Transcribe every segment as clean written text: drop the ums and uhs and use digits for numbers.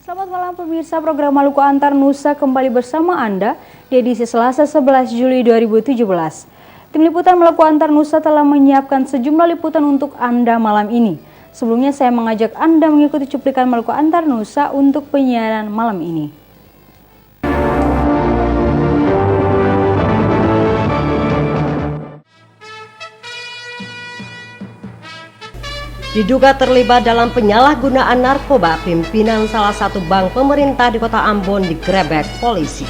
Selamat malam pemirsa, program Maluku Antar Nusa kembali bersama Anda di edisi Selasa 11 Juli 2017. Tim liputan Maluku Antar Nusa telah menyiapkan sejumlah liputan untuk Anda malam ini. Sebelumnya saya mengajak Anda mengikuti cuplikan Maluku Antar Nusa untuk penyiaran malam ini. Diduga terlibat dalam penyalahgunaan narkoba, pimpinan salah satu bank pemerintah di Kota Ambon digerebek polisi.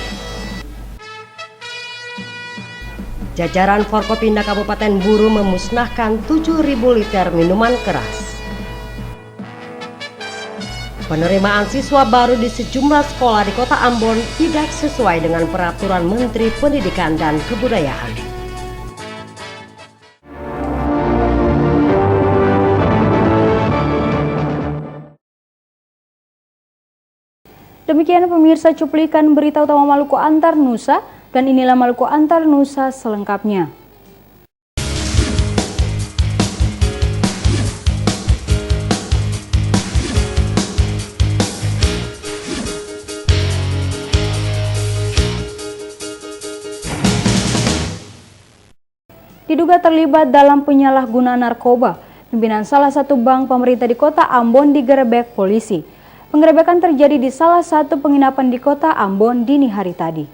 Jajaran Forkopimda Kabupaten Buru memusnahkan 7.000 liter minuman keras. Penerimaan siswa baru di sejumlah sekolah di Kota Ambon tidak sesuai dengan peraturan Menteri Pendidikan dan Kebudayaan. Demikian pemirsa cuplikan berita utama Maluku Antar Nusa, dan inilah Maluku Antar Nusa selengkapnya. Diduga terlibat dalam penyalahgunaan narkoba, pimpinan salah satu bank pemerintah di Kota Ambon digerebek polisi. Penggerebekan terjadi di salah satu penginapan di Kota Ambon dini hari tadi.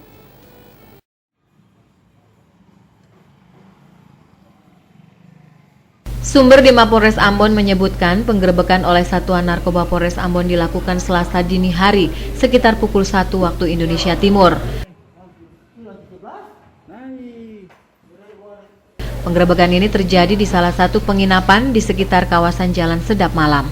Sumber di Mapolres Ambon menyebutkan penggerebekan oleh Satuan Narkoba Polres Ambon dilakukan Selasa dini hari sekitar pukul 1 waktu Indonesia Timur. Penggerebekan ini terjadi di salah satu penginapan di sekitar kawasan Jalan Sedap Malam.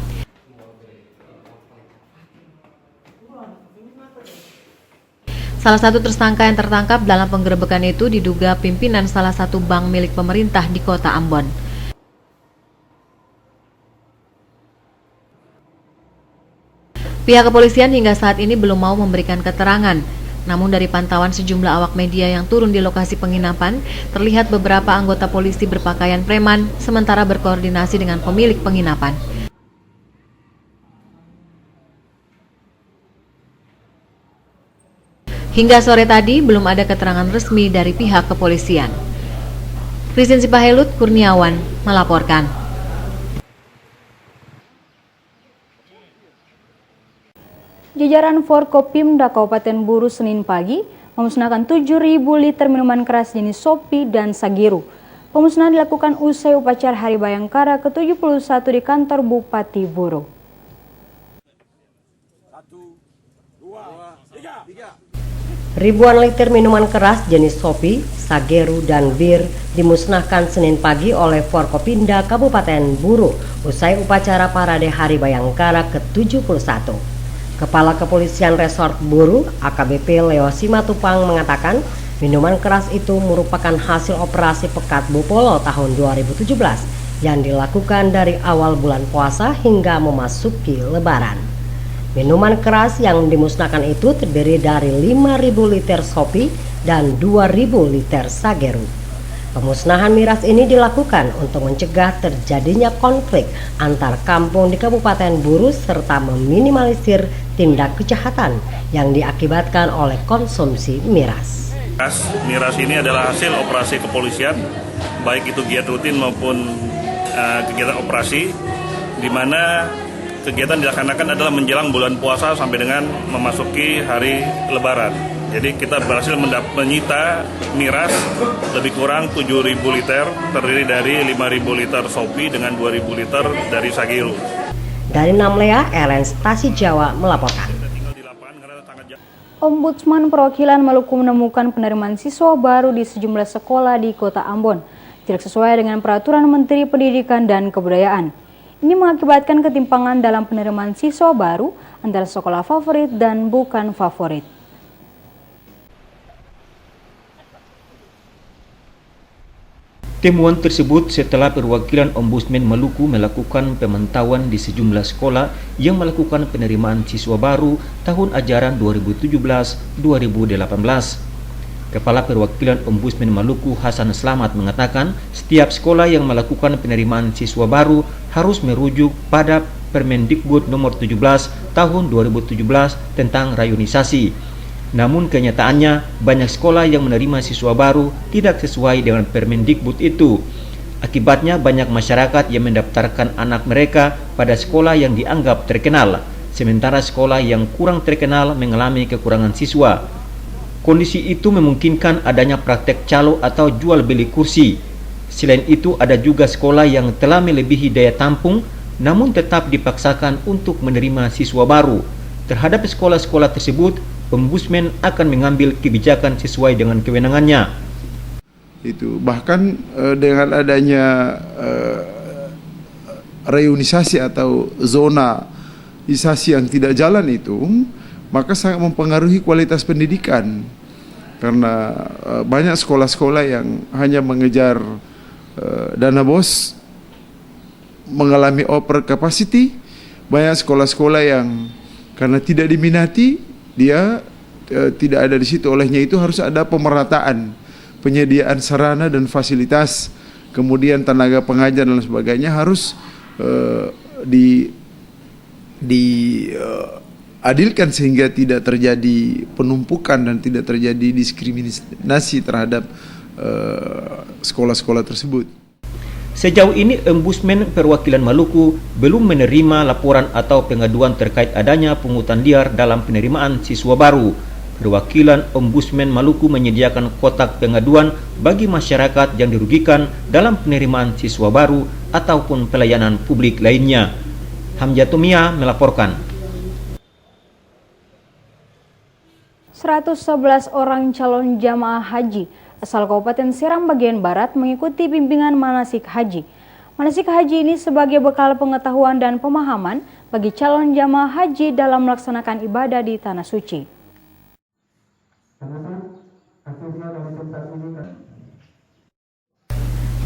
Salah satu tersangka yang tertangkap dalam penggerebekan itu diduga pimpinan salah satu bank milik pemerintah di Kota Ambon. Pihak kepolisian hingga saat ini belum mau memberikan keterangan. Namun dari pantauan sejumlah awak media yang turun di lokasi penginapan, terlihat beberapa anggota polisi berpakaian preman sementara berkoordinasi dengan pemilik penginapan. Hingga sore tadi belum ada keterangan resmi dari pihak kepolisian. Christine Sipahelut Kurniawan melaporkan. Jajaran Forkopimda Kabupaten Buru Senin pagi memusnahkan 7.000 liter minuman keras jenis Sopi dan Sageru. Pemusnahan dilakukan usai upacara Hari Bayangkara ke-71 di kantor Bupati Buru. 1, 2, 3. Ribuan liter minuman keras jenis Sopi, Sageru, dan Bir dimusnahkan Senin pagi oleh Forkopimda Kabupaten Buru usai upacara parade Hari Bayangkara ke-71. Kepala Kepolisian Resort Buru, AKBP Leo Simatupang mengatakan minuman keras itu merupakan hasil operasi Pekat Bupolo tahun 2017 yang dilakukan dari awal bulan puasa hingga memasuki Lebaran. Minuman keras yang dimusnahkan itu terdiri dari 5.000 liter Sopi dan 2.000 liter Sageru. Pemusnahan miras ini dilakukan untuk mencegah terjadinya konflik antar kampung di Kabupaten Buru serta meminimalisir tindak kejahatan yang diakibatkan oleh konsumsi miras. Miras ini adalah hasil operasi kepolisian, baik itu giat rutin maupun kegiatan operasi, di mana kegiatan dilaksanakan adalah menjelang bulan puasa sampai dengan memasuki hari Lebaran. Jadi kita berhasil menyita miras lebih kurang 7.000 liter, terdiri dari 5.000 liter Sopi dengan 2.000 liter dari Sageru. Dari Namlea, Ellen Stasi Jawa melaporkan. Ombudsman Perwakilan Maluku menemukan penerimaan siswa baru di sejumlah sekolah di Kota Ambon tidak sesuai dengan peraturan Menteri Pendidikan dan Kebudayaan. Ini mengakibatkan ketimpangan dalam penerimaan siswa baru antara sekolah favorit dan bukan favorit. Temuan tersebut setelah perwakilan Ombudsman Maluku melakukan pemantauan di sejumlah sekolah yang melakukan penerimaan siswa baru tahun ajaran 2017-2018. Kepala Perwakilan Ombudsman Maluku Hasan Slamet mengatakan setiap sekolah yang melakukan penerimaan siswa baru harus merujuk pada Permendikbud nomor 17 tahun 2017 tentang rayonisasi. Namun kenyataannya banyak sekolah yang menerima siswa baru tidak sesuai dengan Permendikbud itu. Akibatnya banyak masyarakat yang mendaftarkan anak mereka pada sekolah yang dianggap terkenal, sementara sekolah yang kurang terkenal mengalami kekurangan siswa. Kondisi itu memungkinkan adanya praktek calo atau jual beli kursi. Selain itu, ada juga sekolah yang telah melebihi daya tampung namun tetap dipaksakan untuk menerima siswa baru. Terhadap sekolah-sekolah tersebut, Ombudsman akan mengambil kebijakan sesuai dengan kewenangannya. Itu bahkan dengan adanya reyonisasi atau zonaisasi yang tidak jalan itu, maka sangat mempengaruhi kualitas pendidikan. Karena banyak sekolah-sekolah yang hanya mengejar dana bos, mengalami over capacity. Banyak sekolah-sekolah yang karena tidak diminati, dia tidak ada di situ. Olehnya itu harus ada pemerataan, penyediaan sarana dan fasilitas, kemudian tenaga pengajar dan sebagainya harus diadilkan sehingga tidak terjadi penumpukan dan tidak terjadi diskriminasi terhadap sekolah-sekolah tersebut. Sejauh ini, Ombudsman Perwakilan Maluku belum menerima laporan atau pengaduan terkait adanya pungutan liar dalam penerimaan siswa baru. Perwakilan Ombudsman Maluku menyediakan kotak pengaduan bagi masyarakat yang dirugikan dalam penerimaan siswa baru ataupun pelayanan publik lainnya. Hamjatumia melaporkan. 111 orang calon jamaah haji asal Kabupaten Serang bagian Barat mengikuti bimbingan manasik haji. Manasik haji ini sebagai bekal pengetahuan dan pemahaman bagi calon jamaah haji dalam melaksanakan ibadah di Tanah Suci.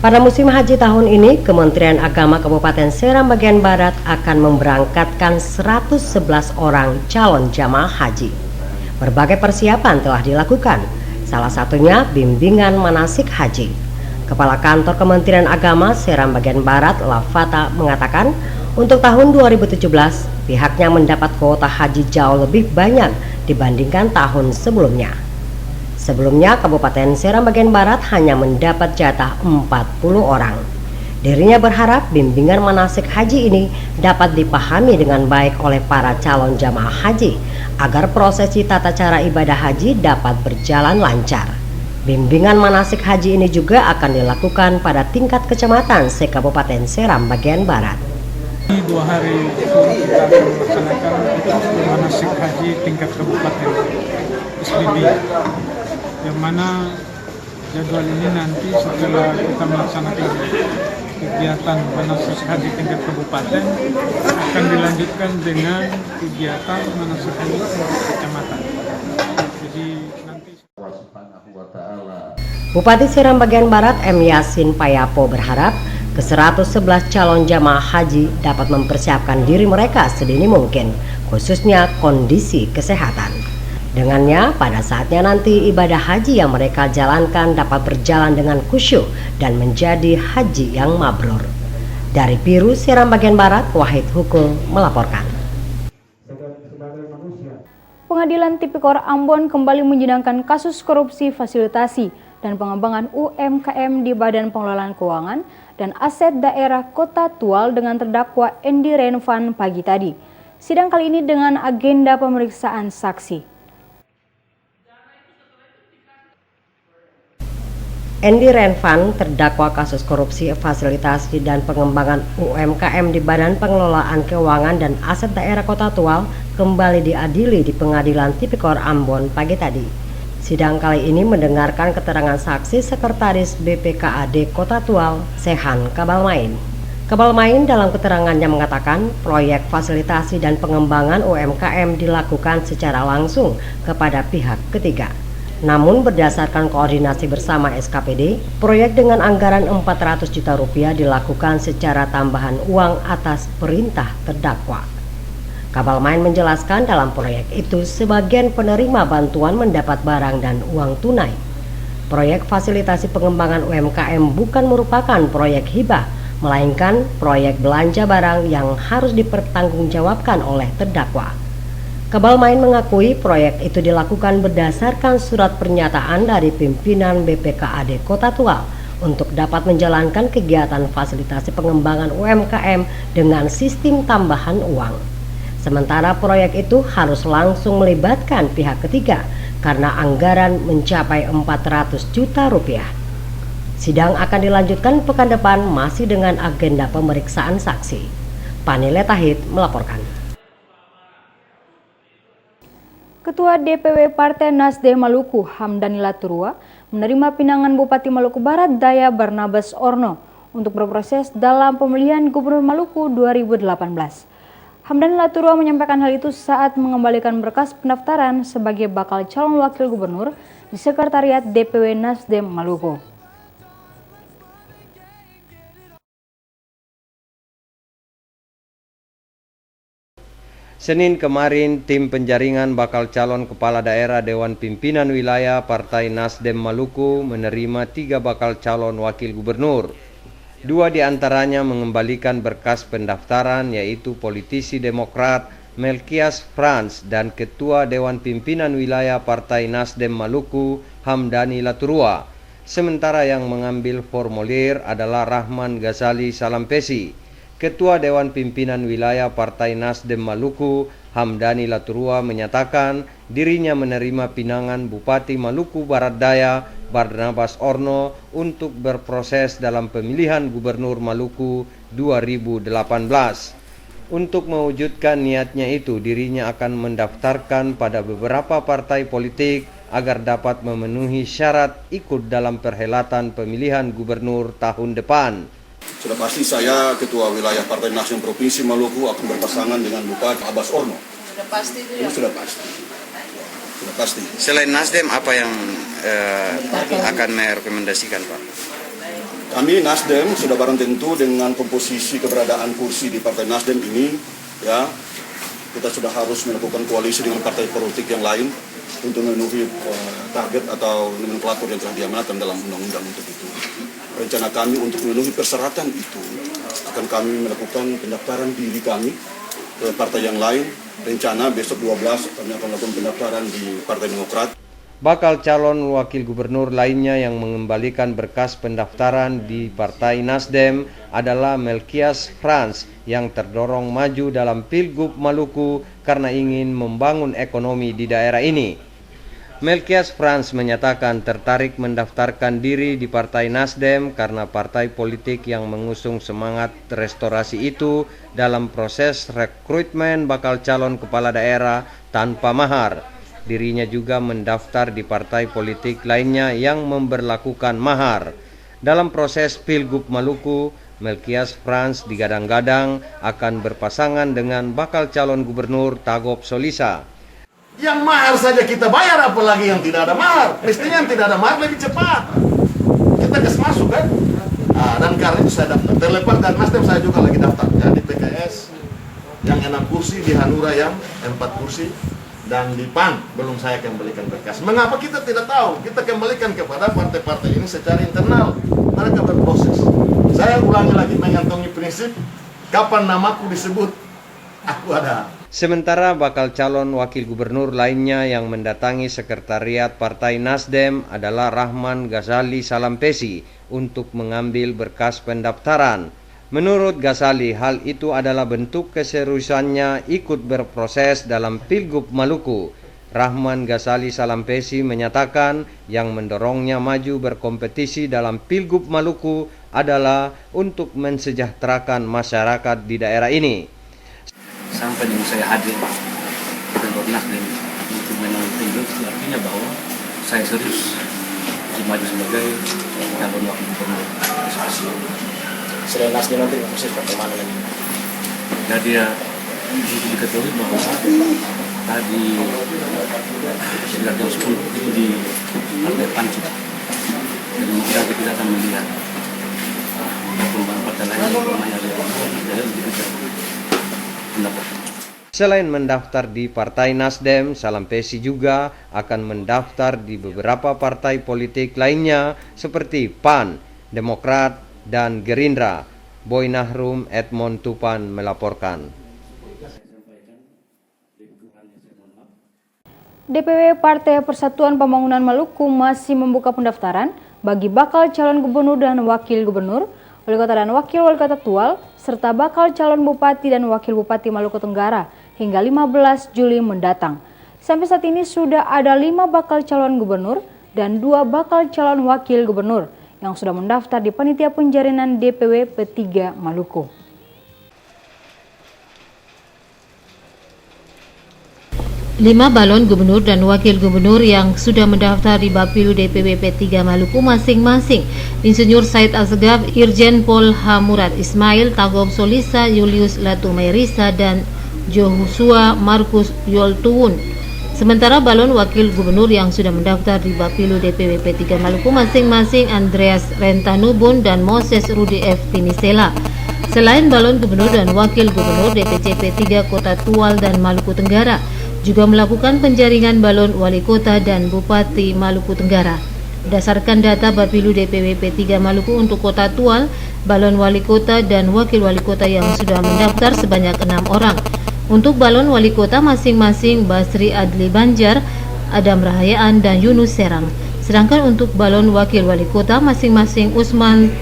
Pada musim haji tahun ini, Kementerian Agama Kabupaten Serang bagian Barat akan memberangkatkan 111 orang calon jamaah haji. Berbagai persiapan telah dilakukan, salah satunya bimbingan manasik haji. Kepala Kantor Kementerian Agama Serang bagian Barat, Lafata, mengatakan untuk tahun 2017 pihaknya mendapat kuota haji jauh lebih banyak dibandingkan tahun sebelumnya. Sebelumnya, Kabupaten Serang bagian Barat hanya mendapat jatah 40 orang. Dirinya berharap bimbingan manasik haji ini dapat dipahami dengan baik oleh para calon jamaah haji agar prosesi tata cara ibadah haji dapat berjalan lancar. Bimbingan manasik haji ini juga akan dilakukan pada tingkat kecamatan se-Kabupaten Serang bagian Barat. 2 hari itu kita akan melaksanakan manasik haji tingkat kabupaten SBB, yang mana jadwal ini nanti setelah kita melaksanakan kegiatan manasik haji tingkat kabupaten akan dilanjutkan dengan kegiatan manasik haji tingkat kecamatan. Jadi nanti Bupati Serang bagian Barat M. Yasin Payapo berharap ke-111 calon jamaah haji dapat mempersiapkan diri mereka sedini mungkin, khususnya kondisi kesehatan. Dengannya, pada saatnya nanti ibadah haji yang mereka jalankan dapat berjalan dengan khusyuk dan menjadi haji yang mabrur. Dari Biru Serang bagian Barat, Wahid Hukul melaporkan. Pengadilan Tipikor Ambon kembali menyidangkan kasus korupsi fasilitasi dan pengembangan UMKM di Badan Pengelolaan Keuangan dan Aset Daerah Kota Tual dengan terdakwa Endi Renvan pagi tadi. Sidang kali ini dengan agenda pemeriksaan saksi. Endi Renvan terdakwa kasus korupsi fasilitasi dan pengembangan UMKM di Badan Pengelolaan Keuangan dan Aset Daerah Kota Tual kembali diadili di Pengadilan Tipikor Ambon pagi tadi. Sidang kali ini mendengarkan keterangan saksi Sekretaris BPKAD Kota Tual, Sehan Kabalmain. Kabalmain dalam keterangannya mengatakan proyek fasilitasi dan pengembangan UMKM dilakukan secara langsung kepada pihak ketiga. Namun berdasarkan koordinasi bersama SKPD, proyek dengan anggaran 400 juta rupiah dilakukan secara tambahan uang atas perintah terdakwa. Kabalmain menjelaskan dalam proyek itu sebagian penerima bantuan mendapat barang dan uang tunai. Proyek fasilitasi pengembangan UMKM bukan merupakan proyek hibah, melainkan proyek belanja barang yang harus dipertanggungjawabkan oleh terdakwa. Kebal Main mengakui proyek itu dilakukan berdasarkan surat pernyataan dari pimpinan BPKAD Kota Tual untuk dapat menjalankan kegiatan fasilitasi pengembangan UMKM dengan sistem tambahan uang. Sementara proyek itu harus langsung melibatkan pihak ketiga karena anggaran mencapai 400 juta rupiah. Sidang akan dilanjutkan pekan depan masih dengan agenda pemeriksaan saksi. Panile Tahid melaporkan. Ketua DPW Partai Nasdem Maluku, Hamdani Laturua, menerima pinangan Bupati Maluku Barat Daya Barnabas Orno untuk berproses dalam pemilihan Gubernur Maluku 2018. Hamdani Laturua menyampaikan hal itu saat mengembalikan berkas pendaftaran sebagai bakal calon wakil gubernur di Sekretariat DPW Nasdem Maluku. Senin kemarin, tim penjaringan bakal calon kepala daerah Dewan Pimpinan Wilayah Partai Nasdem Maluku menerima 3 bakal calon wakil gubernur. 2 diantaranya mengembalikan berkas pendaftaran, yaitu politisi Demokrat Melkias Frans dan Ketua Dewan Pimpinan Wilayah Partai Nasdem Maluku Hamdani Laturua. Sementara yang mengambil formulir adalah Rahman Ghazali Salampesi. Ketua Dewan Pimpinan Wilayah Partai Nasdem Maluku, Hamdani Laturua, menyatakan dirinya menerima pinangan Bupati Maluku Barat Daya, Barnabas Orno, untuk berproses dalam pemilihan Gubernur Maluku 2018. Untuk mewujudkan niatnya itu, dirinya akan mendaftarkan pada beberapa partai politik agar dapat memenuhi syarat ikut dalam perhelatan pemilihan gubernur tahun depan. Sudah pasti saya Ketua Wilayah Partai Nasdem Provinsi Maluku akan berpasangan dengan Bupati Abbas Orno. Sudah pasti itu ya? Sudah pasti. Sudah pasti. Selain Nasdem, apa yang akan merekomendasikan, Pak? Kami Nasdem sudah barang tentu dengan komposisi keberadaan kursi di Partai Nasdem ini, ya, kita sudah harus melakukan koalisi dengan partai politik yang lain untuk memenuhi target atau nomenklatur yang telah diamanatkan dalam undang-undang untuk itu. Rencana kami untuk memenuhi persyaratan itu akan kami melakukan pendaftaran diri kami ke partai yang lain. Rencana besok 12 kami akan melakukan pendaftaran di Partai Demokrat. Bakal calon wakil gubernur lainnya yang mengembalikan berkas pendaftaran di Partai Nasdem adalah Melkias Frans yang terdorong maju dalam Pilgub Maluku karena ingin membangun ekonomi di daerah ini. Melkias Frans menyatakan tertarik mendaftarkan diri di Partai Nasdem karena partai politik yang mengusung semangat restorasi itu dalam proses rekrutmen bakal calon kepala daerah tanpa mahar. Dirinya juga mendaftar di partai politik lainnya yang memberlakukan mahar. Dalam proses Pilgub Maluku, Melkias Frans digadang-gadang akan berpasangan dengan bakal calon gubernur Tagop Solisa. Yang mahar saja kita bayar, apalagi yang tidak ada mahar. Mestinya yang tidak ada mahar lebih cepat. Kita gas masuk kan. Dan karena itu saya daftar. Terlepas dan Nasdem saya juga lagi daftar. Ya, di PKS yang 6 kursi, di Hanura yang 4 kursi, dan di PAN belum saya kembalikan berkas. Mengapa kita tidak tahu? Kita kembalikan kepada partai-partai ini secara internal. Mereka berproses. Saya ulangi lagi mengantongi prinsip, kapan namaku disebut, aku ada. Sementara bakal calon wakil gubernur lainnya yang mendatangi sekretariat Partai Nasdem adalah Rahman Ghazali Salampesi untuk mengambil berkas pendaftaran. Menurut Ghazali, hal itu adalah bentuk keseriusannya ikut berproses dalam Pilgub Maluku. Rahman Ghazali Salampesi menyatakan yang mendorongnya maju berkompetisi dalam Pilgub Maluku adalah untuk mensejahterakan masyarakat di daerah ini. Sampai dengan saya hadir di Nasdem untuk menang Pilgub, artinya bahwa saya serius untuk maju sebagai calon wakil gubernur. Selain Nasdem nanti proses partai mana lagi? Jadi ya untuk diketahui bahwa tadi sekitar jam 10 itu di Partai PAN juga. Jadi mungkin nanti kita akan melihat perubahan partai lain yang namanya ada lebih dekat. Selain mendaftar di Partai Nasdem, Salampesi juga akan mendaftar di beberapa partai politik lainnya seperti PAN, Demokrat, dan Gerindra. Boy Nahrum, Edmond Tupan melaporkan. DPW Partai Persatuan Pembangunan Maluku masih membuka pendaftaran bagi bakal calon gubernur dan wakil gubernur, wali kota dan wakil wali kota Tual, serta bakal calon bupati dan wakil bupati Maluku Tenggara hingga 15 Juli mendatang. Sampai saat ini sudah ada 5 bakal calon gubernur dan 2 bakal calon wakil gubernur yang sudah mendaftar di Panitia Penjaringan DPW P3 Maluku. Lima balon gubernur dan wakil gubernur yang sudah mendaftar di Bapilu DPW P3 Maluku masing-masing Insinyur Said Asgaf, Irjen Pol H. Murad Ismail, Tagop Solisa, Julius Latumairisa, dan Joshua Markus Yoltuwun. Sementara balon wakil gubernur yang sudah mendaftar di Bapilu DPW P3 Maluku masing-masing Andreas Rentanubun dan Moses Rudi F. Tinisela. Selain balon gubernur dan wakil gubernur, DPC P3 Kota Tual dan Maluku Tenggara juga melakukan penjaringan balon wali kota dan bupati Maluku Tenggara. Berdasarkan data Bapilu DPW P3 Maluku untuk Kota Tual, balon wali kota dan wakil wali kota yang sudah mendaftar sebanyak 6 orang. Untuk balon wali kota masing-masing Basri Adli Banjar, Adam Rahayaan, dan Yunus Serang. Sedangkan untuk balon wakil wali kota masing-masing Usman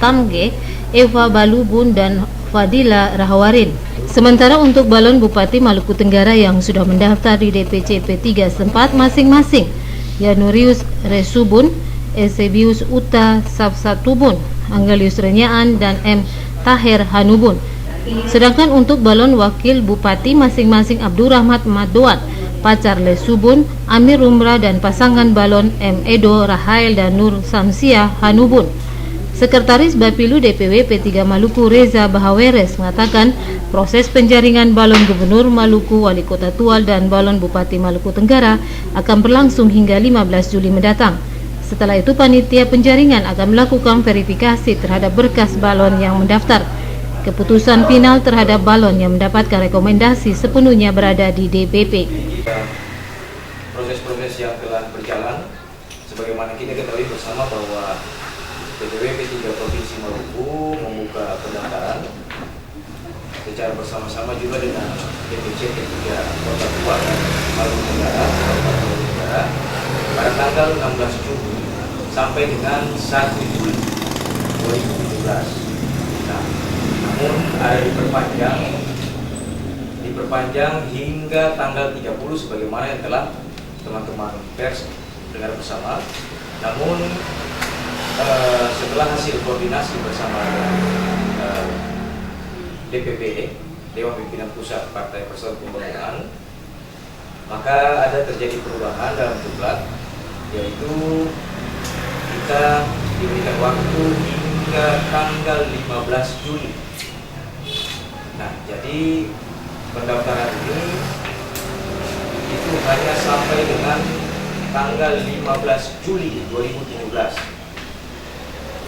Tamge, Eva Balubun, dan Fadila Rahawarin. Sementara untuk balon Bupati Maluku Tenggara yang sudah mendaftar di DPC P3 setempat masing-masing Yanurius Resubun, Eusebius Uta Safsatubun, Anggelius Renyaan, dan M. Tahir Hanubun. Sedangkan untuk balon wakil Bupati masing-masing Abdurrahmat Madoan, Pacar Lesubun, Amir Rumra, dan pasangan balon M. Edo Rahael dan Nur Samsiah Hanubun. Sekretaris Bapilu DPW P3 Maluku Reza Bahaweres mengatakan proses penjaringan balon gubernur Maluku, wali kota Tual, dan balon bupati Maluku Tenggara akan berlangsung hingga 15 Juli mendatang. Setelah itu panitia penjaringan akan melakukan verifikasi terhadap berkas balon yang mendaftar. Keputusan final terhadap balon yang mendapatkan rekomendasi sepenuhnya berada di DPP. Proses-proses yang telah berjalan, sebagaimana kita ketahui bersama bahwa DPW P3 Provinsi Maluku membuka pendaftaran secara bersama-sama juga dengan DPC P3 Kota Tual dan Maluku Tenggara pada tanggal 16 Juli sampai dengan 1 Juli 2017. Nah, namun ada diperpanjang hingga tanggal 30 sebagaimana yang telah teman-teman pers dengar bersama. Namun setelah hasil koordinasi bersama DPP, Dewan Pimpinan Pusat Partai Persatuan Pembangunan, maka ada terjadi perubahan dalam jumlah, yaitu kita diberikan waktu hingga tanggal 15 Juli. Nah, jadi pendaftaran ini itu hanya sampai dengan tanggal 15 Juli 2017.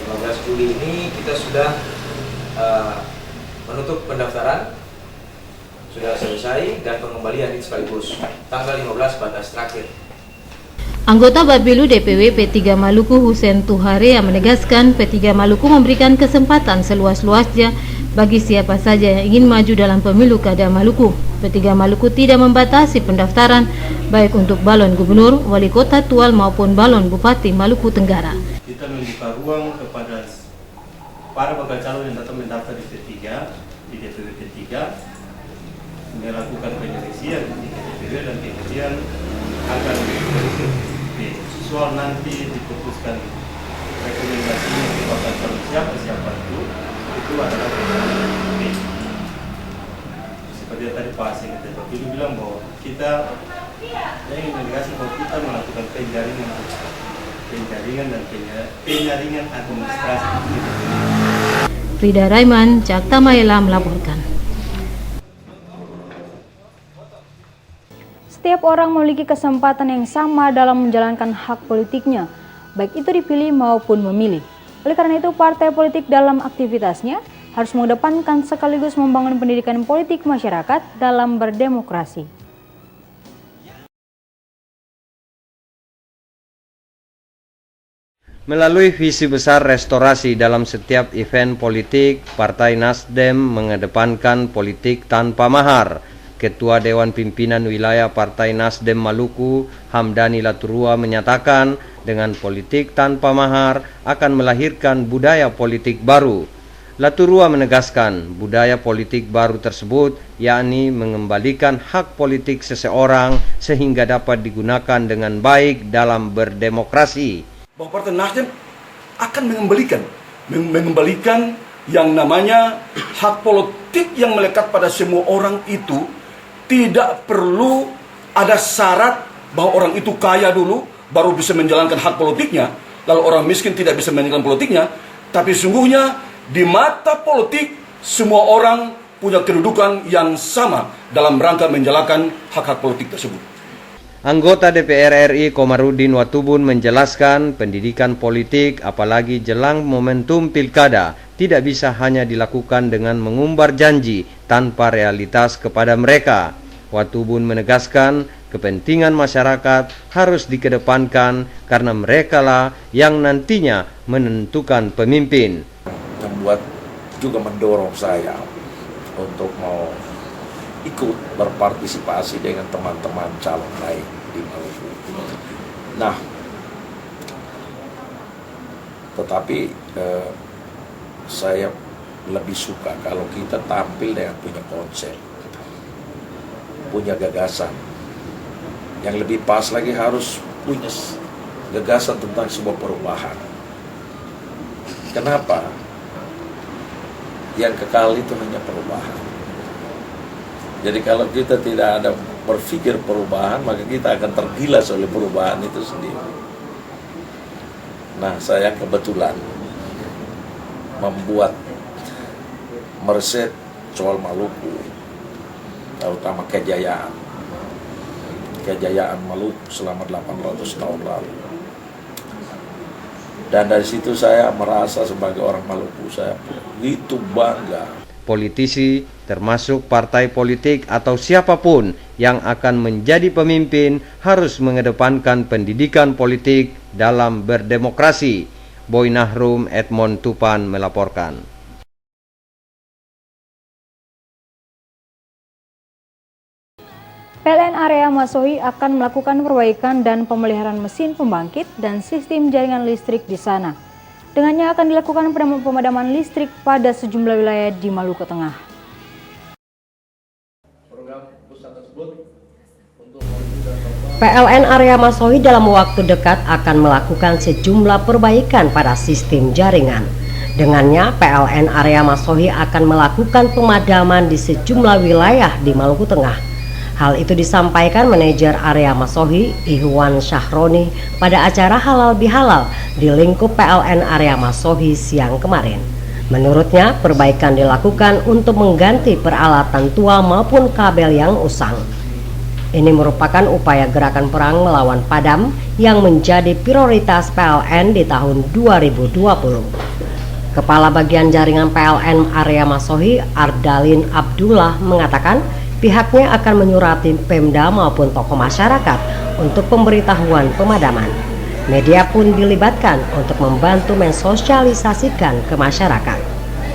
15 Juli ini kita sudah menutup pendaftaran, sudah selesai, dan pengembalian sekaligus tanggal 15 batas terakhir. Anggota Bapilu DPW P3 Maluku Husein Tuhare yang menegaskan P3 Maluku memberikan kesempatan seluas-luasnya bagi siapa saja yang ingin maju dalam pemilu kada Maluku. P3 Maluku tidak membatasi pendaftaran baik untuk balon gubernur, wali kota Tual maupun balon bupati Maluku Tenggara. Kita membuka ruang kepada para bakal calon yang datang mendaftar di P3, di DPW P3, melakukan penyelesaian di DPW dan kemudian akan soal nanti diputuskan rekomendasinya ke bakal calon siapa itu adalah DPW. Seperti yang tadi Pak Asing itu bilang bahwa kita ingin menegaskan bahwa kita melakukan penjaringan dan penyaringan administrasi. Frida Raiman, Cakta Maela melaporkan. Setiap orang memiliki kesempatan yang sama dalam menjalankan hak politiknya, baik itu dipilih maupun memilih. Oleh karena itu, partai politik dalam aktivitasnya harus mengedepankan sekaligus membangun pendidikan politik masyarakat dalam berdemokrasi. Melalui visi besar restorasi dalam setiap event politik, Partai Nasdem mengedepankan politik tanpa mahar. Ketua Dewan Pimpinan Wilayah Partai Nasdem Maluku, Hamdani Laturua menyatakan dengan politik tanpa mahar akan melahirkan budaya politik baru. Laturua menegaskan budaya politik baru tersebut yakni mengembalikan hak politik seseorang sehingga dapat digunakan dengan baik dalam berdemokrasi. Bahwa Partai Nasdem akan mengembalikan yang namanya hak politik yang melekat pada semua orang itu. Tidak perlu ada syarat bahwa orang itu kaya dulu baru bisa menjalankan hak politiknya, lalu orang miskin tidak bisa menjalankan politiknya. Tapi sungguhnya di mata politik semua orang punya kedudukan yang sama dalam rangka menjalankan hak-hak politik tersebut. Anggota DPR RI Komarudin Watubun menjelaskan pendidikan politik apalagi jelang momentum pilkada tidak bisa hanya dilakukan dengan mengumbar janji tanpa realitas kepada mereka. Watubun menegaskan kepentingan masyarakat harus dikedepankan karena merekalah yang nantinya menentukan pemimpin. Membuat juga mendorong saya untuk mau ikut berpartisipasi dengan teman-teman calon lain di Maluku. Nah, tetapi saya lebih suka kalau kita tampil dengan punya konsep, punya gagasan. Yang lebih pas lagi harus punya gagasan tentang sebuah perubahan. Kenapa? Yang kekal itu hanya perubahan. Jadi kalau kita tidak ada berpikir perubahan, maka kita akan tergilas oleh perubahan itu sendiri. Nah, saya kebetulan membuat mereset soal Maluku, terutama kejayaan Maluku selama 800 tahun lalu. Dan dari situ saya merasa sebagai orang Maluku, saya begitu bangga. Politisi, termasuk partai politik atau siapapun yang akan menjadi pemimpin harus mengedepankan pendidikan politik dalam berdemokrasi. Boy Nahrum, Edmond Tupan melaporkan. PLN Area Masohi akan melakukan perbaikan dan pemeliharaan mesin pembangkit dan sistem jaringan listrik di sana. Dengannya akan dilakukan pemadaman listrik pada sejumlah wilayah di Maluku Tengah. PLN Area Masohi dalam waktu dekat akan melakukan sejumlah perbaikan pada sistem jaringan. Dengannya, PLN Area Masohi akan melakukan pemadaman di sejumlah wilayah di Maluku Tengah. Hal itu disampaikan manajer Area Masohi, Ihwan Syahroni, pada acara Halal Bihalal di lingkup PLN Area Masohi siang kemarin. Menurutnya, perbaikan dilakukan untuk mengganti peralatan tua maupun kabel yang usang. Ini merupakan upaya gerakan perang melawan padam yang menjadi prioritas PLN di tahun 2020. Kepala Bagian Jaringan PLN Area Masohi, Ardalin Abdullah, mengatakan pihaknya akan menyurati Pemda maupun tokoh masyarakat untuk pemberitahuan pemadaman. Media pun dilibatkan untuk membantu mensosialisasikan ke masyarakat.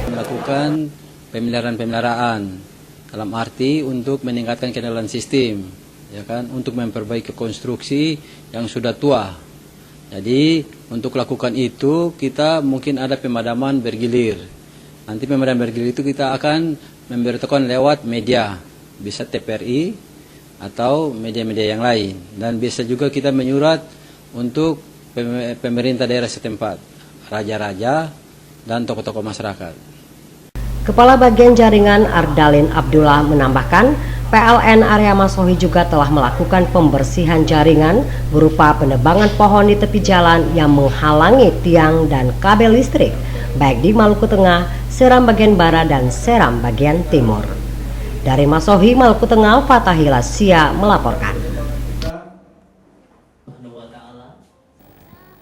Melakukan pemeliharaan dalam arti untuk meningkatkan keandalan sistem, ya kan, untuk memperbaiki konstruksi yang sudah tua. Jadi untuk lakukan itu kita mungkin ada pemadaman bergilir. Nanti pemadaman bergilir itu kita akan memberitakan lewat media. Bisa TPRI atau media-media yang lain, dan bisa juga kita menyurat untuk pemerintah daerah setempat, raja-raja dan tokoh-tokoh masyarakat. Kepala Bagian Jaringan Ardalin Abdullah menambahkan, PLN Area Masohi juga telah melakukan pembersihan jaringan berupa penebangan pohon di tepi jalan yang menghalangi tiang dan kabel listrik, baik di Maluku Tengah, Seram bagian barat dan Seram bagian timur. Dari Masohi, Maluku Tengah, Fatahila Sia melaporkan.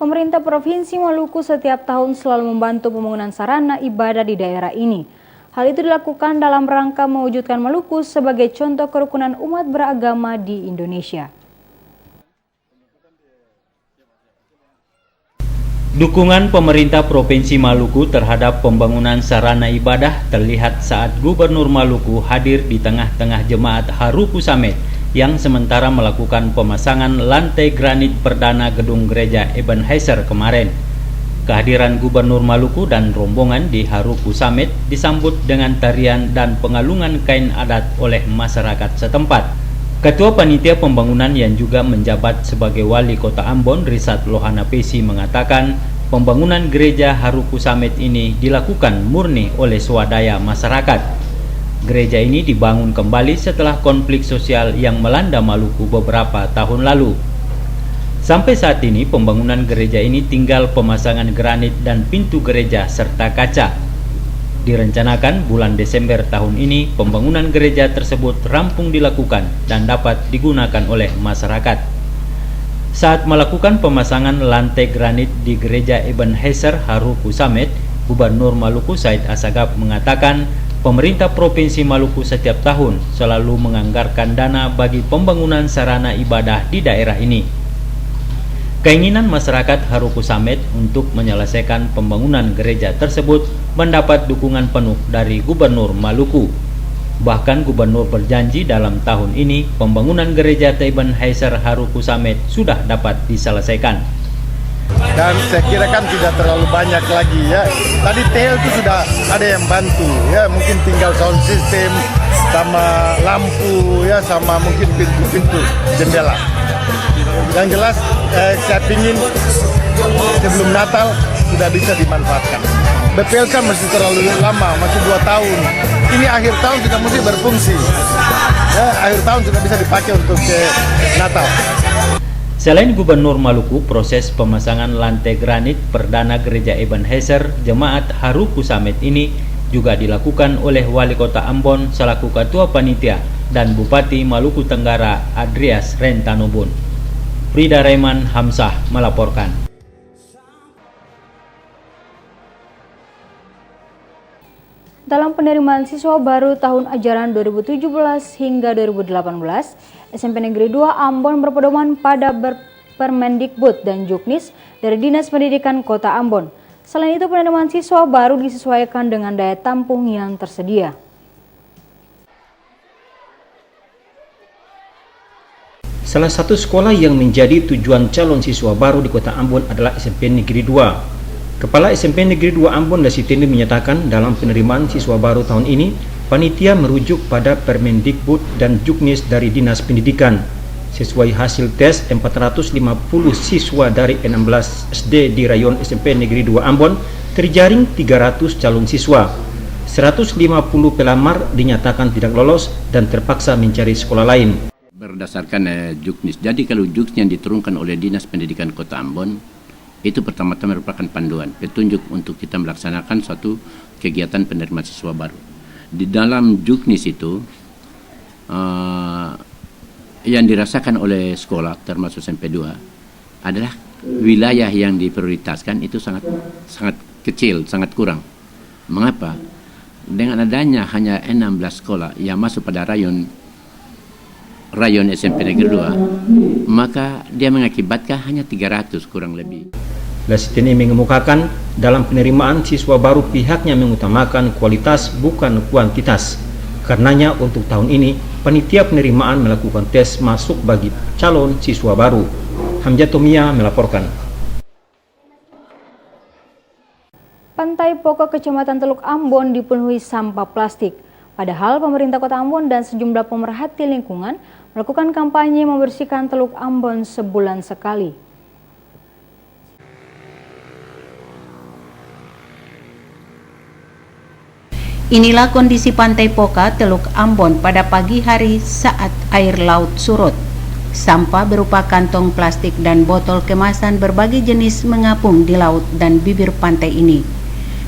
Pemerintah Provinsi Maluku setiap tahun selalu membantu pembangunan sarana ibadah di daerah ini. Hal itu dilakukan dalam rangka mewujudkan Maluku sebagai contoh kerukunan umat beragama di Indonesia. Dukungan pemerintah Provinsi Maluku terhadap pembangunan sarana ibadah terlihat saat Gubernur Maluku hadir di tengah-tengah jemaat Haruku Samet yang sementara melakukan pemasangan lantai granit perdana gedung gereja Ebenezer kemarin. Kehadiran Gubernur Maluku dan rombongan di Haruku Samet disambut dengan tarian dan pengalungan kain adat oleh masyarakat setempat. Ketua Panitia Pembangunan yang juga menjabat sebagai Wali Kota Ambon, Risat Lohana Pesi, mengatakan pembangunan gereja Haruku Samet ini dilakukan murni oleh swadaya masyarakat. Gereja ini dibangun kembali setelah konflik sosial yang melanda Maluku beberapa tahun lalu. Sampai saat ini pembangunan gereja ini tinggal pemasangan granit dan pintu gereja serta kaca. Direncanakan bulan Desember tahun ini pembangunan gereja tersebut rampung dilakukan dan dapat digunakan oleh masyarakat. Saat melakukan pemasangan lantai granit di gereja Ebenezer Haruku Samet, Gubernur Maluku Said Assagaf mengatakan pemerintah Provinsi Maluku setiap tahun selalu menganggarkan dana bagi pembangunan sarana ibadah di daerah ini. Keinginan masyarakat Haruku Samet untuk menyelesaikan pembangunan gereja tersebut mendapat dukungan penuh dari Gubernur Maluku. Bahkan Gubernur berjanji dalam tahun ini pembangunan gereja Ebenezer Haruku Samet sudah dapat diselesaikan. Dan saya kira kan tidak terlalu banyak lagi ya. Tadi tel itu sudah ada yang bantu ya, mungkin tinggal sound system sama lampu ya, sama mungkin pintu-pintu jendela. Yang jelas saya ingin sebelum Natal sudah bisa dimanfaatkan. BPLK masih terlalu lama, masih 2 tahun. Ini akhir tahun sudah mesti berfungsi. Ya, akhir tahun sudah bisa dipakai untuk Natal. Selain Gubernur Maluku, proses pemasangan lantai granit perdana gereja Ebenezer Jemaat Haruku Samet ini juga dilakukan oleh Wali Kota Ambon selaku Ketua Panitia dan Bupati Maluku Tenggara Adrias Rentanobun. Frida Raiman Hamzah melaporkan. Dalam penerimaan siswa baru tahun ajaran 2017 hingga 2018, SMP Negeri 2 Ambon berpedoman pada Permendikbud dan Juknis dari Dinas Pendidikan Kota Ambon. Selain itu, penerimaan siswa baru disesuaikan dengan daya tampung yang tersedia. Salah satu sekolah yang menjadi tujuan calon siswa baru di Kota Ambon adalah SMP Negeri 2. Kepala SMP Negeri 2 Ambon Dasitini menyatakan dalam penerimaan siswa baru tahun ini, panitia merujuk pada Permendikbud dan Juknis dari Dinas Pendidikan. Sesuai hasil tes, 450 siswa dari 16 SD di rayon SMP Negeri 2 Ambon terjaring 300 calon siswa. 150 pelamar dinyatakan tidak lolos dan terpaksa mencari sekolah lain. Berdasarkan Juknis, jadi kalau Juknis yang diturunkan oleh Dinas Pendidikan Kota Ambon, itu pertama-tama merupakan panduan, petunjuk untuk kita melaksanakan suatu kegiatan penerimaan siswa baru. Di dalam Juknis itu, yang dirasakan oleh sekolah, termasuk SMP 2, adalah wilayah yang diprioritaskan itu sangat kecil, sangat kurang. Mengapa? Dengan adanya hanya 16 sekolah yang masuk pada rayon SMP Negeri 2, maka dia mengakibatkan hanya 300 kurang lebih. Dasitini mengemukakan dalam penerimaan siswa baru pihaknya mengutamakan kualitas bukan kuantitas. Karenanya untuk tahun ini panitia penerimaan melakukan tes masuk bagi calon siswa baru. Hamjatomia melaporkan. Pantai Pokok Kecamatan Teluk Ambon dipenuhi sampah plastik. Padahal pemerintah Kota Ambon dan sejumlah pemerhati lingkungan melakukan kampanye membersihkan Teluk Ambon sebulan sekali. Inilah kondisi Pantai Poka, Teluk Ambon pada pagi hari saat air laut surut. Sampah berupa kantong plastik dan botol kemasan berbagai jenis mengapung di laut dan bibir pantai ini.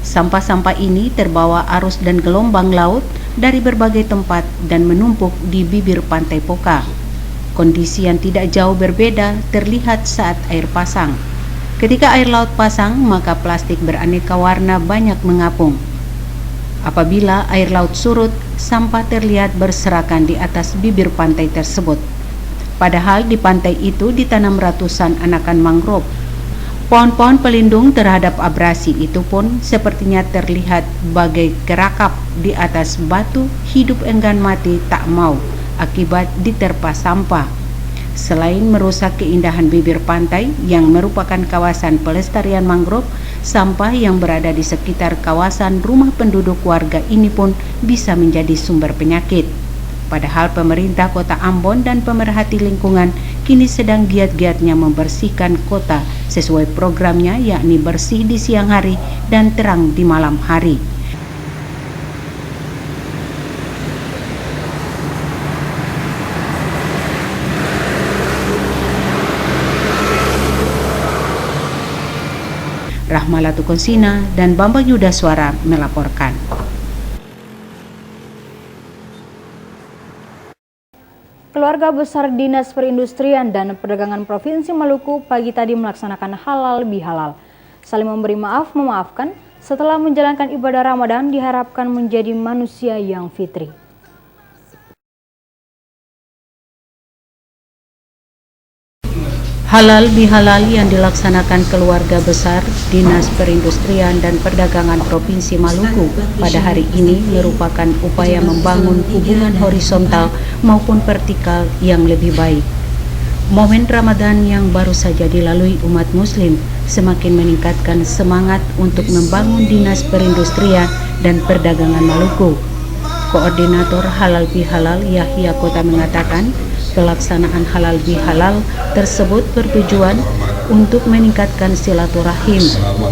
Sampah-sampah ini terbawa arus dan gelombang laut dari berbagai tempat dan menumpuk di bibir Pantai Poka. Kondisi yang tidak jauh berbeda terlihat saat air pasang. Ketika air laut pasang, maka plastik beraneka warna banyak mengapung. Apabila air laut surut, sampah terlihat berserakan di atas bibir pantai tersebut. Padahal di pantai itu ditanam ratusan anakan mangrove. Pohon-pohon pelindung terhadap abrasi itu pun sepertinya terlihat bagai kerakap di atas batu hidup enggan mati tak mau akibat diterpa sampah. Selain merusak keindahan bibir pantai yang merupakan kawasan pelestarian mangrove, sampah yang berada di sekitar kawasan rumah penduduk warga ini pun bisa menjadi sumber penyakit. Padahal pemerintah Kota Ambon dan pemerhati lingkungan kini sedang giat-giatnya membersihkan kota sesuai programnya, yakni bersih di siang hari dan terang di malam hari. Rahmalatu Konsina dan Bambang Yudaswara melaporkan. Keluarga besar Dinas Perindustrian dan Perdagangan Provinsi Maluku pagi tadi melaksanakan halal bihalal. Saling memberi maaf memaafkan setelah menjalankan ibadah Ramadan diharapkan menjadi manusia yang fitri. Halal bihalal yang dilaksanakan keluarga besar Dinas Perindustrian dan Perdagangan Provinsi Maluku pada hari ini merupakan upaya membangun hubungan horizontal maupun vertikal yang lebih baik. Momen Ramadan yang baru saja dilalui umat muslim semakin meningkatkan semangat untuk membangun Dinas Perindustrian dan Perdagangan Maluku. Koordinator Halal Bihalal Yahya Kota mengatakan, pelaksanaan halal bihalal tersebut bertujuan untuk meningkatkan silaturahim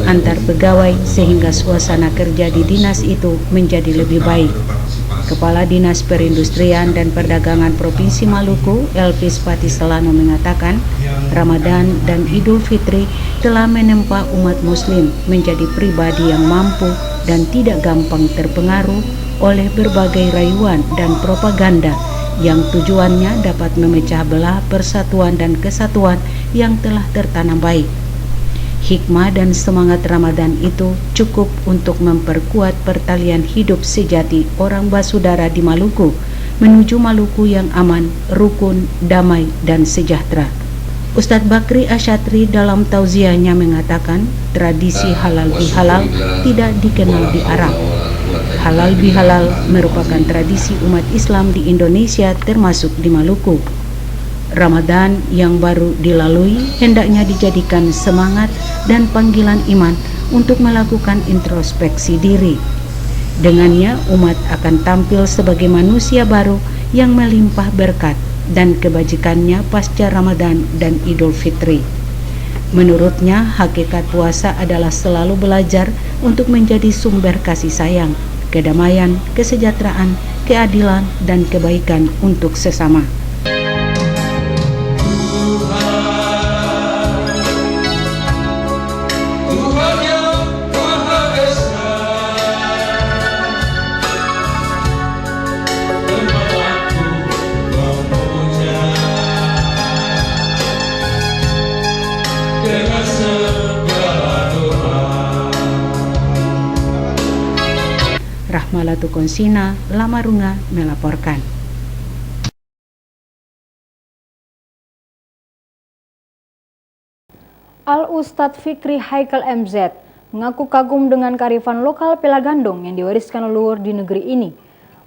antar pegawai sehingga suasana kerja di dinas itu menjadi lebih baik. Kepala Dinas Perindustrian dan Perdagangan Provinsi Maluku, Elvis Patiselano mengatakan, Ramadan dan Idul Fitri telah menempa umat muslim menjadi pribadi yang mampu dan tidak gampang terpengaruh oleh berbagai rayuan dan propaganda yang tujuannya dapat memecah belah persatuan dan kesatuan yang telah tertanam baik. Hikmah dan semangat Ramadan itu cukup untuk memperkuat pertalian hidup sejati orang Basudara di Maluku menuju Maluku yang aman, rukun, damai, dan sejahtera. Ustadz Bakri Asyatri dalam tauziahnya mengatakan, tradisi halal bihalal tidak dikenal di Arab. Halal bihalal merupakan tradisi umat Islam di Indonesia termasuk di Maluku. Ramadan yang baru dilalui hendaknya dijadikan semangat dan panggilan iman untuk melakukan introspeksi diri. Dengannya umat akan tampil sebagai manusia baru yang melimpah berkat dan kebajikannya pasca Ramadan dan Idul Fitri. Menurutnya, hakikat puasa adalah selalu belajar untuk menjadi sumber kasih sayang, kedamaian, kesejahteraan, keadilan, dan kebaikan untuk sesama. Rahmalatu Konsina, Lamarunga melaporkan. Al-Ustadz Fikri Haikal MZ mengaku kagum dengan kearifan lokal Pelagandong yang diwariskan leluhur di negeri ini.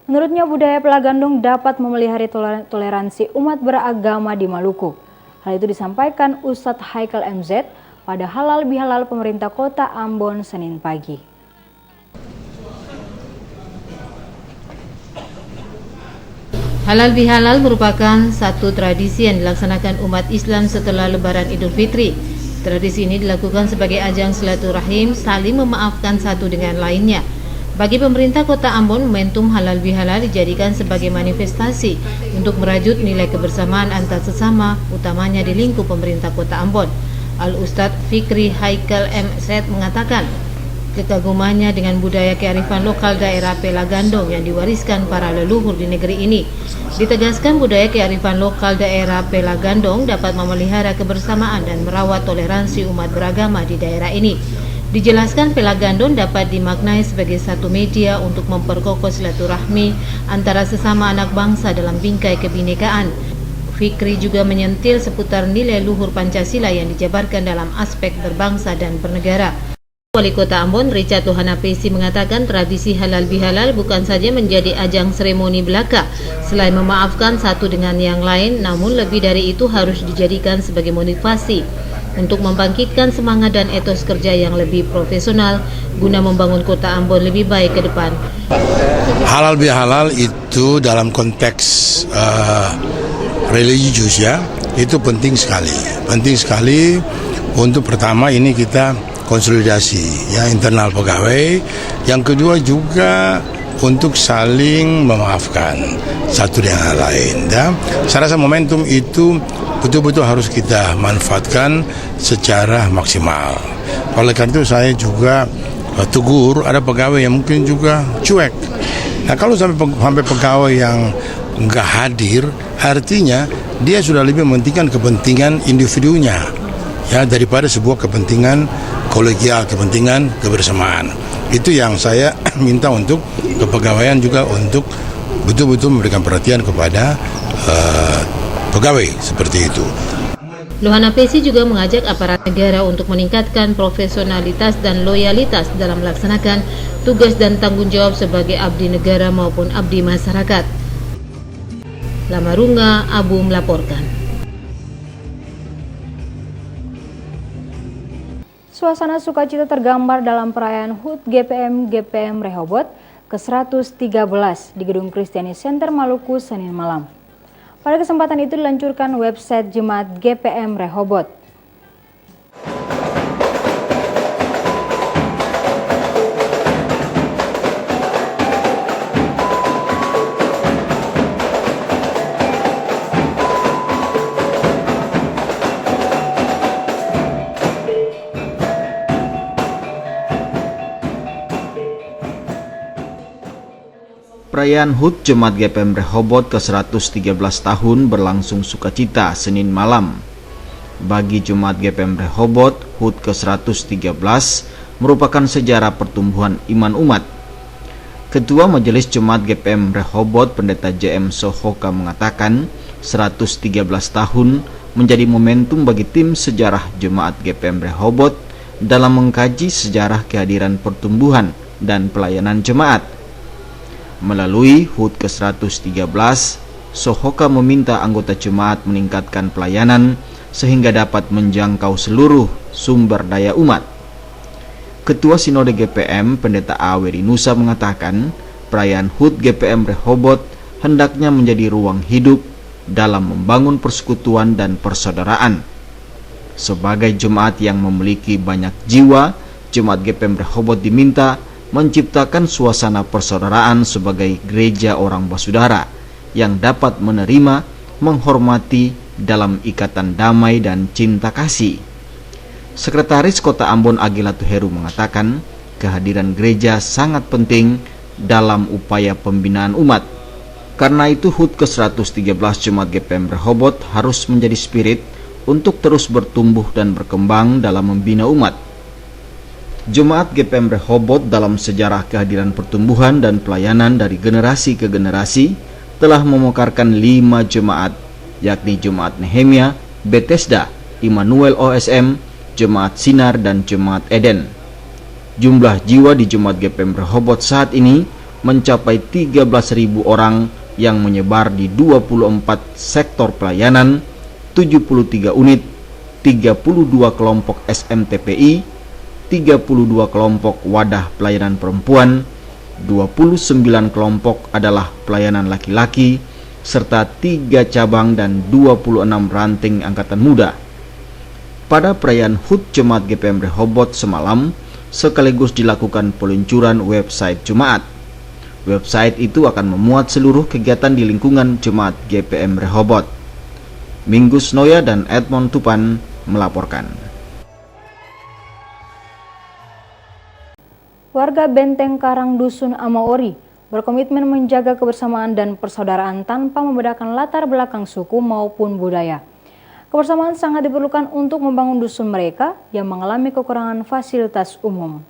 Menurutnya budaya Pelagandong dapat memelihara toleransi umat beragama di Maluku. Hal itu disampaikan Ustadz Haikal MZ pada halal bihalal pemerintah Kota Ambon Senin pagi. Halal bihalal merupakan satu tradisi yang dilaksanakan umat Islam setelah Lebaran Idul Fitri. Tradisi ini dilakukan sebagai ajang silaturahim, saling memaafkan satu dengan lainnya. Bagi pemerintah Kota Ambon, momentum halal bihalal dijadikan sebagai manifestasi untuk merajut nilai kebersamaan antar sesama, utamanya di lingkup pemerintah Kota Ambon. Al-Ustadz Fikri Haikal MZ mengatakan, kekagumannya dengan budaya kearifan lokal daerah Pelagandong yang diwariskan para leluhur di negeri ini. Ditegaskan budaya kearifan lokal daerah Pelagandong dapat memelihara kebersamaan dan merawat toleransi umat beragama di daerah ini. Dijelaskan Pelagandong dapat dimaknai sebagai satu media untuk memperkokoh silaturahmi antara sesama anak bangsa dalam bingkai kebinekaan. Fikri juga menyentil seputar nilai luhur Pancasila yang dijabarkan dalam aspek berbangsa dan bernegara. Wali Kota Ambon, Richard Lohanapesi, mengatakan tradisi halal bihalal bukan saja menjadi ajang seremoni belaka, selain memaafkan satu dengan yang lain, namun lebih dari itu harus dijadikan sebagai motivasi untuk membangkitkan semangat dan etos kerja yang lebih profesional guna membangun Kota Ambon lebih baik ke depan. Halal bihalal itu dalam konteks religius ya, itu penting sekali untuk pertama ini kita konsolidasi ya internal pegawai, yang kedua juga untuk saling memaafkan satu dengan lain. Dan saya rasa momentum itu betul-betul harus kita manfaatkan secara maksimal. Oleh karena itu saya juga tegur ada pegawai yang mungkin juga cuek. Nah kalau sampai pegawai yang nggak hadir, artinya dia sudah lebih mementingkan kepentingan individunya ya daripada sebuah kepentingan kolegial, kepentingan kebersamaan. Itu yang saya minta untuk kepegawaian juga untuk betul-betul memberikan perhatian kepada pegawai seperti itu. Lohanapesi juga mengajak aparat negara untuk meningkatkan profesionalitas dan loyalitas dalam melaksanakan tugas dan tanggung jawab sebagai abdi negara maupun abdi masyarakat. Lamarunga Abu melaporkan. Suasana sukacita tergambar dalam perayaan HUT GPM Rehoboth ke-113 di Gedung Kristiani Center Maluku Senin malam. Pada kesempatan itu diluncurkan website Jemaat GPM Rehoboth. Perayaan HUT Jemaat GPM Rehoboth ke-113 tahun berlangsung sukacita Senin malam. Bagi Jemaat GPM Rehoboth, HUT ke-113 merupakan sejarah pertumbuhan iman umat. Ketua Majelis Jemaat GPM Rehoboth, Pendeta JM Sohoka mengatakan, 113 tahun menjadi momentum bagi tim sejarah Jemaat GPM Rehoboth dalam mengkaji sejarah kehadiran pertumbuhan dan pelayanan jemaat. Melalui HUT ke-113, Sohoka meminta anggota jemaat meningkatkan pelayanan sehingga dapat menjangkau seluruh sumber daya umat. Ketua Sinode GPM, Pendeta Aweri Nusa mengatakan, perayaan HUT GPM Rehoboth hendaknya menjadi ruang hidup dalam membangun persekutuan dan persaudaraan. Sebagai jemaat yang memiliki banyak jiwa, Jemaat GPM Rehoboth diminta menciptakan suasana persaudaraan sebagai gereja orang basudara yang dapat menerima, menghormati dalam ikatan damai dan cinta kasih. Sekretaris Kota Ambon Agilatu Heru mengatakan, kehadiran gereja sangat penting dalam upaya pembinaan umat. Karena itu HUT ke-113 Jemaat GPM Rehoboth harus menjadi spirit untuk terus bertumbuh dan berkembang dalam membina umat. Jemaat GPM Rehoboth dalam sejarah kehadiran pertumbuhan dan pelayanan dari generasi ke generasi telah memekarkan 5 jemaat, yakni Jemaat Nehemia, Bethesda, Immanuel OSM, Jemaat Sinar, dan Jemaat Eden. Jumlah jiwa di Jemaat GPM Rehoboth saat ini mencapai 13.000 orang yang menyebar di 24 sektor pelayanan, 73 unit, 32 kelompok SMTPI, 32 kelompok wadah pelayanan perempuan, 29 kelompok adalah pelayanan laki-laki, serta 3 cabang dan 26 ranting angkatan muda. Pada perayaan HUT Jemaat GPM Rehoboth semalam, sekaligus dilakukan peluncuran website Jemaat. Website itu akan memuat seluruh kegiatan di lingkungan Jemaat GPM Rehoboth. Minggus Noya dan Edmond Tupan melaporkan. Warga Benteng Karang Dusun Amaori berkomitmen menjaga kebersamaan dan persaudaraan tanpa membedakan latar belakang suku maupun budaya. Kebersamaan sangat diperlukan untuk membangun dusun mereka yang mengalami kekurangan fasilitas umum.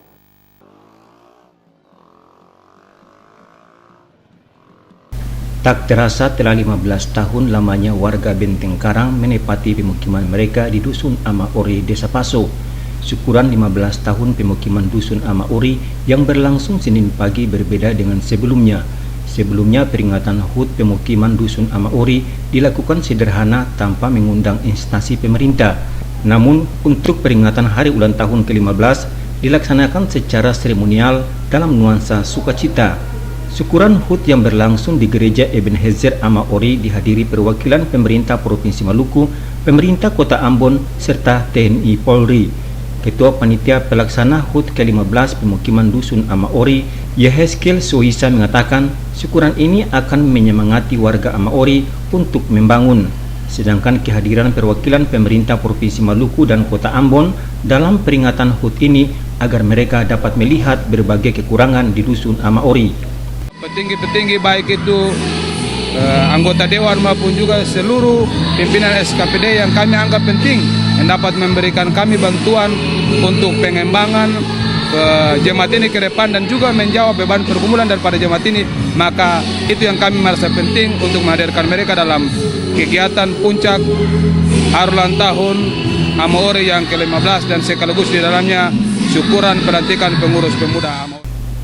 Tak terasa telah 15 tahun lamanya warga Benteng Karang menepati pemukiman mereka di Dusun Amaori, Desa Paso. Syukuran 15 tahun pemukiman Dusun Amaori yang berlangsung Senin pagi berbeda dengan sebelumnya. Sebelumnya peringatan HUT pemukiman Dusun Amaori dilakukan sederhana tanpa mengundang instansi pemerintah. Namun untuk peringatan hari ulang tahun ke-15 dilaksanakan secara seremonial dalam nuansa sukacita. Syukuran HUT yang berlangsung di Gereja Ebenezer Amaori dihadiri perwakilan pemerintah Provinsi Maluku, pemerintah Kota Ambon, serta TNI Polri. Ketua Panitia Pelaksana HUT ke-15 pemukiman Dusun Amaori, Yeheskel Sohisa mengatakan syukuran ini akan menyemangati warga Amaori untuk membangun. Sedangkan kehadiran perwakilan pemerintah Provinsi Maluku dan Kota Ambon dalam peringatan HUT ini agar mereka dapat melihat berbagai kekurangan di Dusun Amaori. Petinggi-petinggi baik itu anggota dewan maupun juga seluruh pimpinan SKPD yang kami anggap penting yang dapat memberikan kami bantuan untuk pengembangan jemaat ini ke depan dan juga menjawab beban pergumulan daripada jemaat ini, maka itu yang kami merasa penting untuk menghadirkan mereka dalam kegiatan puncak hari ulang tahun Amaori yang ke-15 dan sekaligus di dalamnya syukuran pelantikan pengurus pemuda Amaori.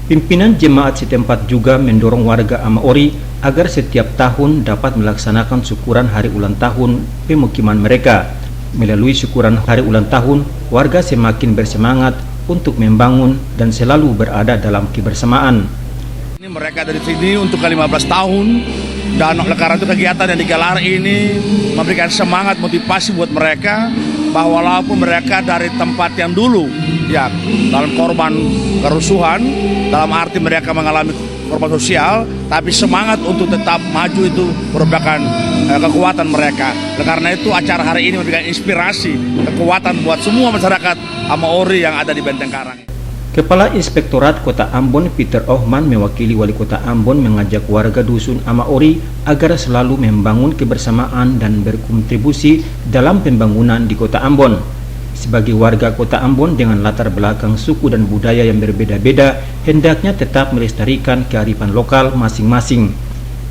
Pimpinan jemaat setempat juga mendorong warga Amaori agar setiap tahun dapat melaksanakan syukuran hari ulang tahun pemukiman mereka. Melalui syukuran hari ulang tahun, warga semakin bersemangat untuk membangun dan selalu berada dalam kebersamaan. Ini mereka dari sini untuk ke-15 tahun dan oleh karena itu kegiatan yang digelar ini memberikan semangat motivasi buat mereka bahwa walaupun mereka dari tempat yang dulu ya dalam korban kerusuhan, dalam arti mereka mengalami korban sosial, tapi semangat untuk tetap maju itu merupakan kekuatan mereka. Karena itu acara hari ini memberikan inspirasi, kekuatan buat semua masyarakat Amaori yang ada di Benteng Karang. Kepala Inspektorat Kota Ambon Peter Ohman mewakili Wali Kota Ambon mengajak warga Dusun Amaori agar selalu membangun kebersamaan dan berkontribusi dalam pembangunan di Kota Ambon. Sebagai warga Kota Ambon dengan latar belakang suku dan budaya yang berbeda-beda, hendaknya tetap melestarikan kearifan lokal masing-masing.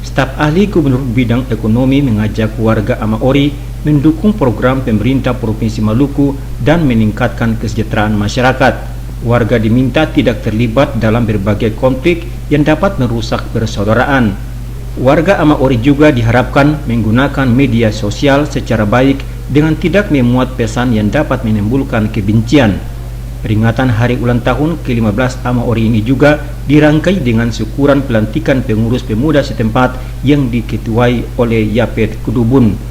Staf ahli Gubernur Bidang Ekonomi mengajak warga Amaori mendukung program pemerintah Provinsi Maluku dan meningkatkan kesejahteraan masyarakat. Warga diminta tidak terlibat dalam berbagai konflik yang dapat merusak persaudaraan. Warga Amaori juga diharapkan menggunakan media sosial secara baik dengan tidak memuat pesan yang dapat menimbulkan kebencian. Peringatan hari ulang tahun ke-15 Amaori ini juga dirangkai dengan syukuran pelantikan pengurus pemuda setempat yang diketuai oleh Yapet Kudubun.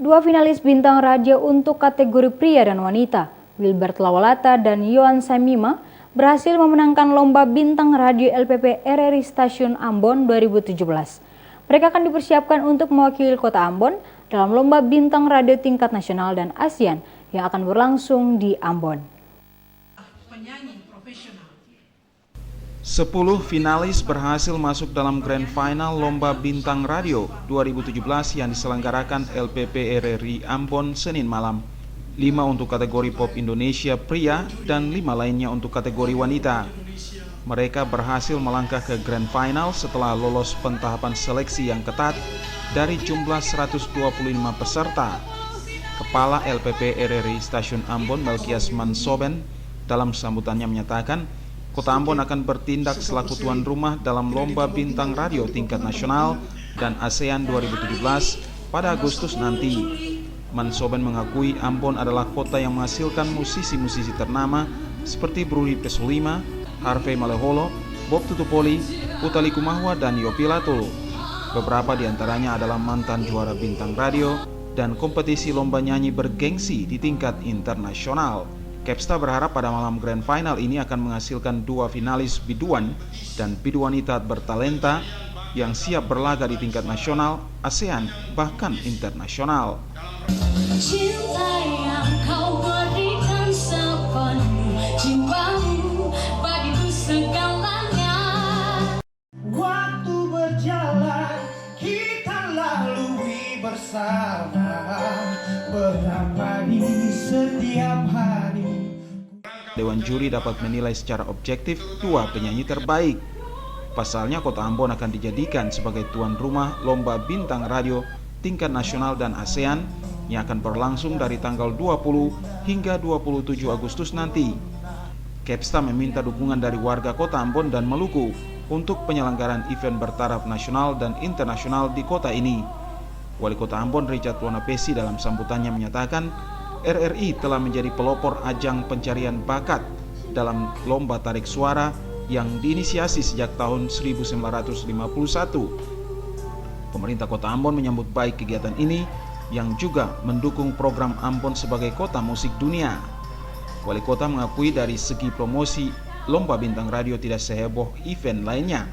Dua finalis bintang radio untuk kategori pria dan wanita, Wilbert Lawalata dan Yohan Samima, berhasil memenangkan lomba bintang radio LPP RRI Stasiun Ambon 2017. Mereka akan dipersiapkan untuk mewakili Kota Ambon dalam lomba bintang radio tingkat nasional dan ASEAN yang akan berlangsung di Ambon. 10 finalis berhasil masuk dalam Grand Final Lomba Bintang Radio 2017 yang diselenggarakan LPP RRI Ambon Senin malam. 5 untuk kategori pop Indonesia pria dan 5 lainnya untuk kategori wanita. Mereka berhasil melangkah ke Grand Final setelah lolos pentahapan seleksi yang ketat dari jumlah 125 peserta. Kepala LPP RRI Stasiun Ambon Melkias Mansoben dalam sambutannya menyatakan Kota Ambon akan bertindak selaku tuan rumah dalam Lomba Bintang Radio tingkat nasional dan ASEAN 2017 pada Agustus nanti. Mansoben mengakui Ambon adalah kota yang menghasilkan musisi-musisi ternama seperti Bruri Pesulima, Harvey Maleholo, Bob Tutupoli, Utali Kumahwa, dan Yopilato. Beberapa di antaranya adalah mantan juara Bintang Radio dan kompetisi lomba nyanyi bergengsi di tingkat internasional. Kepsta berharap pada malam Grand Final ini akan menghasilkan 2 finalis biduan dan biduanita bertalenta yang siap berlaga di tingkat nasional, ASEAN, bahkan internasional. Cinta yang kau berikan sepenuh jiwamu bagiku segalanya. Waktu berjalan kita lalui bersama, beramani setiap hari. Dewan juri dapat menilai secara objektif 2 penyanyi terbaik. Pasalnya Kota Ambon akan dijadikan sebagai tuan rumah Lomba Bintang Radio tingkat nasional dan ASEAN yang akan berlangsung dari tanggal 20 hingga 27 Agustus nanti. Kepsta meminta dukungan dari warga Kota Ambon dan Maluku untuk penyelenggaraan event bertaraf nasional dan internasional di kota ini. Wali Kota Ambon Richard Tuanapesi dalam sambutannya menyatakan RRI telah menjadi pelopor ajang pencarian bakat dalam lomba tarik suara yang diinisiasi sejak tahun 1951. Pemerintah Kota Ambon menyambut baik kegiatan ini yang juga mendukung program Ambon sebagai kota musik dunia. Wali Kota mengakui dari segi promosi Lomba Bintang Radio tidak seheboh event lainnya.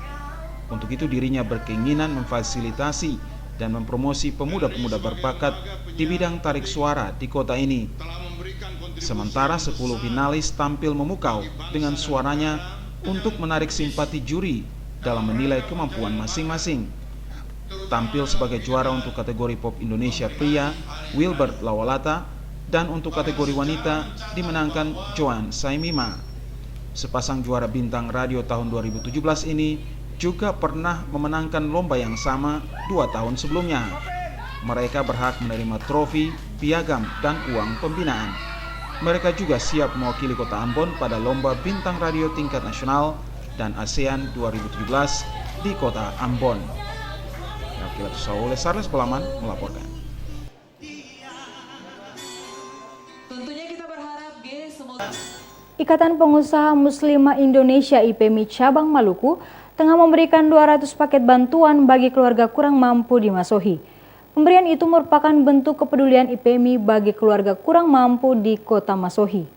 Untuk itu dirinya berkeinginan memfasilitasi dan mempromosi pemuda-pemuda berbakat di bidang tarik suara di kota ini. Sementara 10 finalis tampil memukau dengan suaranya untuk menarik simpati juri dalam menilai kemampuan masing-masing. Tampil sebagai juara untuk kategori pop Indonesia pria Wilbert Lawalata dan untuk kategori wanita dimenangkan Joan Saimima. Sepasang juara Bintang Radio tahun 2017 ini juga pernah memenangkan lomba yang sama 2 tahun sebelumnya. Mereka berhak menerima trofi, piagam, dan uang pembinaan. Mereka juga siap mewakili Kota Ambon pada Lomba Bintang Radio tingkat nasional dan ASEAN 2017 di Kota Ambon. Wakil Saule Sarles Belaman melaporkan. Ikatan Pengusaha Muslimah Indonesia IPMI Cabang Maluku tengah memberikan 200 paket bantuan bagi keluarga kurang mampu di Masohi. Pemberian itu merupakan bentuk kepedulian IPMI bagi keluarga kurang mampu di Kota Masohi.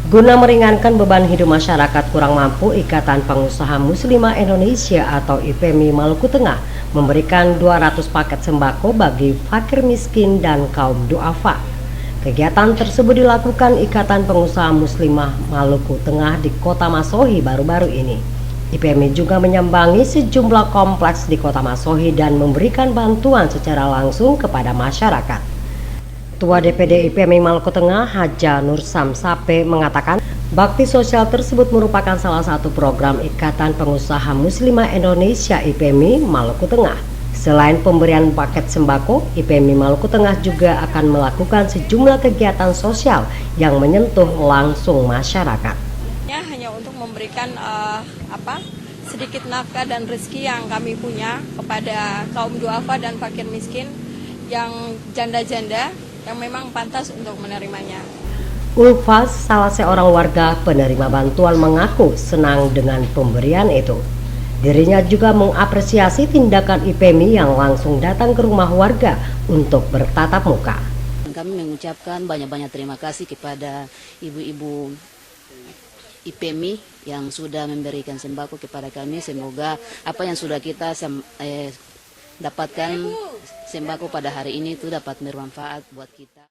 Guna meringankan beban hidup masyarakat kurang mampu, Ikatan Pengusaha Muslimah Indonesia atau IPMI Maluku Tengah memberikan 200 paket sembako bagi fakir miskin dan kaum duafa. Kegiatan tersebut dilakukan Ikatan Pengusaha Muslimah Maluku Tengah di Kota Masohi baru-baru ini. IPMI juga menyambangi sejumlah kompleks di Kota Masohi dan memberikan bantuan secara langsung kepada masyarakat. Ketua DPD IPMI Maluku Tengah Haja Nur Samsape mengatakan bakti sosial tersebut merupakan salah satu program Ikatan Pengusaha Muslimah Indonesia IPMI Maluku Tengah. Selain pemberian paket sembako, IPMI Maluku Tengah juga akan melakukan sejumlah kegiatan sosial yang menyentuh langsung masyarakat. Hanya untuk memberikan sedikit nafkah dan rezeki yang kami punya kepada kaum duafa dan fakir miskin yang janda-janda yang memang pantas untuk menerimanya. Ulfas, salah seorang warga penerima bantuan, mengaku senang dengan pemberian itu. Dirinya juga mengapresiasi tindakan IPMI yang langsung datang ke rumah warga untuk bertatap muka. Kami mengucapkan banyak-banyak terima kasih kepada ibu-ibu IPMI yang sudah memberikan sembako kepada kami. Semoga apa yang sudah kita dapatkan sembako pada hari ini itu dapat bermanfaat buat kita.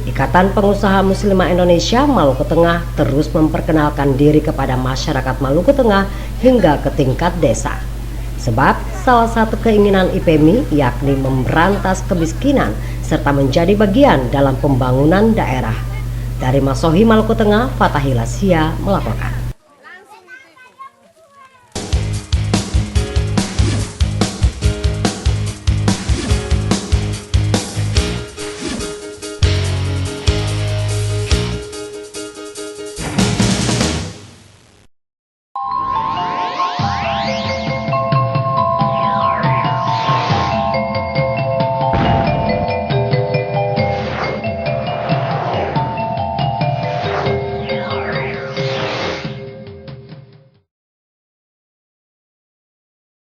Ikatan Pengusaha Muslimah Indonesia Maluku Tengah terus memperkenalkan diri kepada masyarakat Maluku Tengah hingga ke tingkat desa. Sebab salah satu keinginan IPMI yakni memberantas kemiskinan serta menjadi bagian dalam pembangunan daerah. Dari Masohi, Maluku Tengah, Fatahila Sia melaporkan.